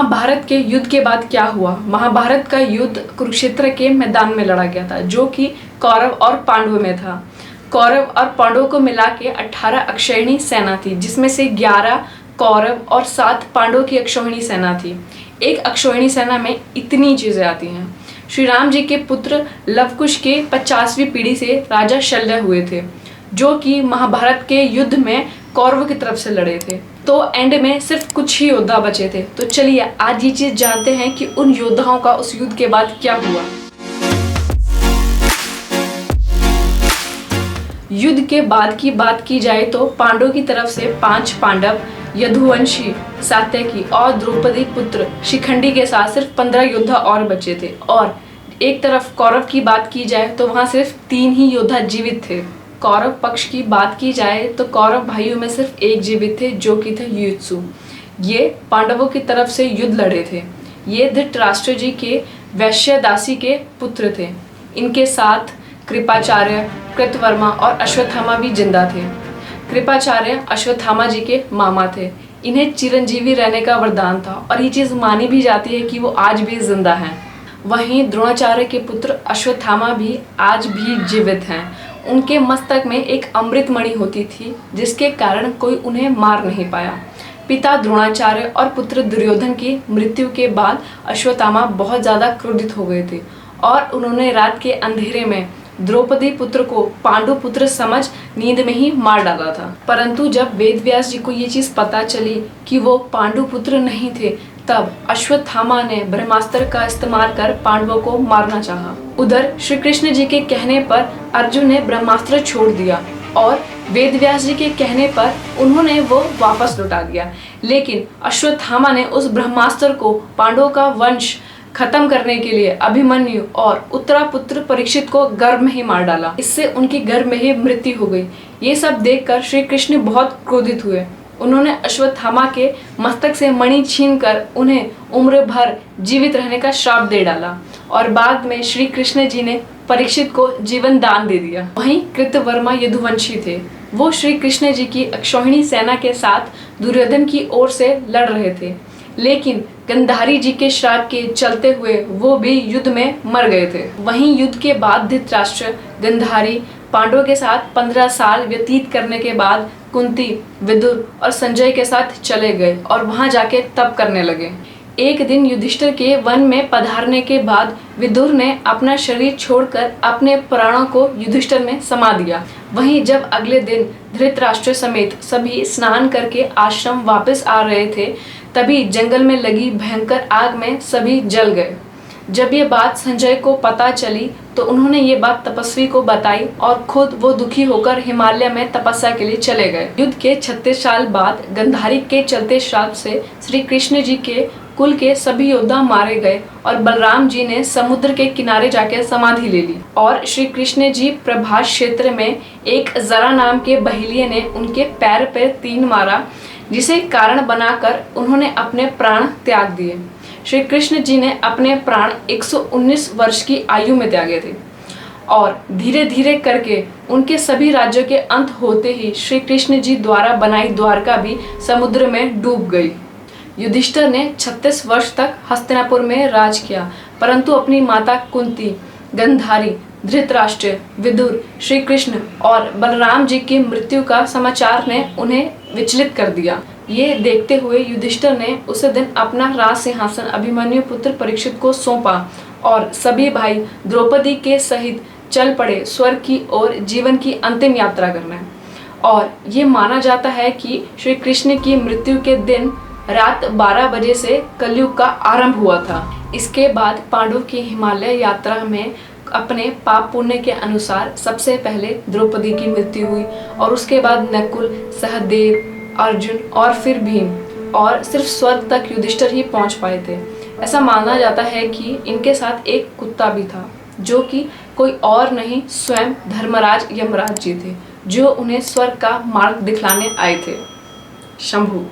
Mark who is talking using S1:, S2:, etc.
S1: महाभारत के युद्ध के बाद क्या हुआ? महाभारत का युद्ध कुरुक्षेत्र के मैदान में लड़ा गया था, जो कि कौरव और पांडवों में था। कौरव और पांडवों को मिला के 18 अक्षौहिणी सेना थी, जिसमें से 11 कौरव और 7 पांडवों की अक्षौहिणी सेना थी। एक अक्षौहिणी सेना में इतनी चीजें आती हैं। श्री राम जी के पुत्र लवकुश के 50वीं पीढ़ी से राजा शल्य हुए थे, जो कि महाभारत के युद्ध में कौरवों की तरफ से लड़े थे। तो एंड में सिर्फ कुछ ही योद्धा बचे थे। तो चलिए आज ये चीज जानते हैं कि उन योद्धाओं का उस युद्ध के बाद क्या हुआ। युद्ध के बाद की बात की जाए तो पांडवों की तरफ से 5 पांडव, यदुवंशी, सात्यकी और द्रौपदी पुत्र शिखंडी के साथ सिर्फ 15 योद्धा और बचे थे। और एक तरफ कौरव की बात की जाए तो वहां सिर्फ 3 ही योद्धा जीवित थे। कौरव पक्ष की बात की जाए तो कौरव भाइयों में सिर्फ एक जीवित थे, जो कि थे युयुत्सु। ये पांडवों की तरफ से युद्ध लड़े थे। ये धृतराष्ट्र जी के वैश्य दासी के पुत्र थे। इनके साथ कृपाचार्य, कृतवर्मा और अश्वत्थामा भी जिंदा थे। कृपाचार्य अश्वत्थामा जी के मामा थे। इन्हें चिरंजीवी रहने का वरदान था और ये चीज मानी भी जाती है कि वो आज भी जिंदा हैं। वहीं द्रोणाचार्य के पुत्र अश्वत्थामा भी आज भी जीवित हैं। उनके मस्तक में एक अमृत मणि होती थी, जिसके कारण कोई उन्हें मार नहीं पाया। पिता द्रोणाचार्य और पुत्र दुर्योधन की मृत्यु के बाद अश्वत्थामा बहुत ज्यादा क्रोधित हो गए थे और उन्होंने रात के अंधेरे में द्रौपदी पुत्र को पांडु पुत्र समझ नींद में ही मार डाला था। परंतु जब वेदव्यास जी को ये चीज पता चली कि वो पांडु पुत्र नहीं थे, तब अश्वत्थामा ने ब्रह्मास्त्र का इस्तेमाल कर पांडवों को मारना चाहा। उधर श्री कृष्ण जी के कहने पर अर्जुन ने ब्रह्मास्त्र छोड़ दिया और वेदव्यास जी के कहने पर उन्होंने वो वापस लौटा दिया। लेकिन अश्वत्थामा ने उस ब्रह्मास्त्र को पांडवों का वंश खत्म करने के लिए अभिमन्यु और उत्तरा पुत्र परीक्षित को गर्भ में ही मार डाला। इससे उनकी गर्भ में ही मृत्यु हो गई। ये सब देखकर श्री कृष्ण बहुत क्रोधित हुए। उन्होंने अश्वत्थामा के मस्तक से मणि छीनकर उन्हें उम्र भर जीवित रहने का श्राप दे डाला और बाद में श्री कृष्ण जी ने परीक्षित को जीवन दान दे दिया। वहीं कृतवर्मा यदुवंशी थे। वो श्री कृष्ण जी की अक्षौहिणी सेना के साथ दुर्योधन की ओर से लड़ रहे थे, लेकिन गंधारी जी के श्राप के चलते हुए वो भी युद्ध में मर गए थे। वहीं युद्ध के बाद धृतराष्ट्र, गंधारी पांडवों के साथ 15 साल व्यतीत करने के बाद कुंती, विदुर और संजय के साथ चले गए और वहां जाके तप करने लगे। एक दिन युधिष्ठिर के वन में पधारने के बाद विदुर ने अपना शरीर छोड़कर अपने प्राणों को युधिष्ठिर में समा दिया। वहीं जब अगले दिन धृतराष्ट्र समेत सभी स्नान करके आश्रम वापस आ रहे थे, तभी जंगल में लगी भयंकर आग में सभी जल गए। जब ये बात संजय को पता चली तो उन्होंने ये बात तपस्वी को बताई और खुद वो दुखी होकर हिमालय में तपस्या के लिए चले गए। युद्ध के 36 साल बाद गंधारी के चलते श्राप से श्री कृष्ण जी के कुल के सभी योद्धा मारे गए और बलराम जी ने समुद्र के किनारे जाकर समाधि ले ली और श्री कृष्ण जी प्रभास क्षेत्र में एक जरा नाम के बहेलिये ने उनके पैर पर तीर मारा, जिसे कारण बनाकर उन्होंने अपने प्राण त्याग दिए। श्री कृष्ण जी ने अपने प्राण 119 वर्ष की आयु में त्यागे थे और धीरे धीरे करके उनके सभी राज्यों के अंत होते ही श्री कृष्ण जी द्वारा बनाई द्वारका भी समुद्र में डूब गई। युधिष्ठिर ने 36 वर्ष तक हस्तिनापुर में राज किया, परंतु अपनी माता कुंती, गंधारी, धृतराष्ट्र, विदुर, श्री कृष्ण और बलराम जी की मृत्यु का समाचार ने उन्हें विचलित कर दिया। ये देखते हुए युधिष्ठिर ने उस दिन अपना राज सिंहासन अभिमन्यु पुत्र परीक्षित को सौंपा और सभी भाई द्रौपदी के सहित चल पड़े स्वर्ग की ओर जीवन की अंतिम यात्रा करने। और ये माना जाता है कि श्री कृष्ण की मृत्यु के दिन रात 12 बजे से कलयुग का आरंभ हुआ था। इसके बाद पांडव की हिमालय यात्रा में अपने पाप पुण्य के अनुसार सबसे पहले द्रौपदी की मृत्यु हुई और उसके बाद नकुल, सहदेव, अर्जुन और फिर भीम, और सिर्फ स्वर्ग तक युधिष्ठिर ही पहुंच पाए थे। ऐसा माना जाता है कि इनके साथ एक कुत्ता भी था, जो कि कोई और नहीं स्वयं धर्मराज यमराज जी थे, जो उन्हें स्वर्ग का मार्ग दिखलाने आए थे। शंभु।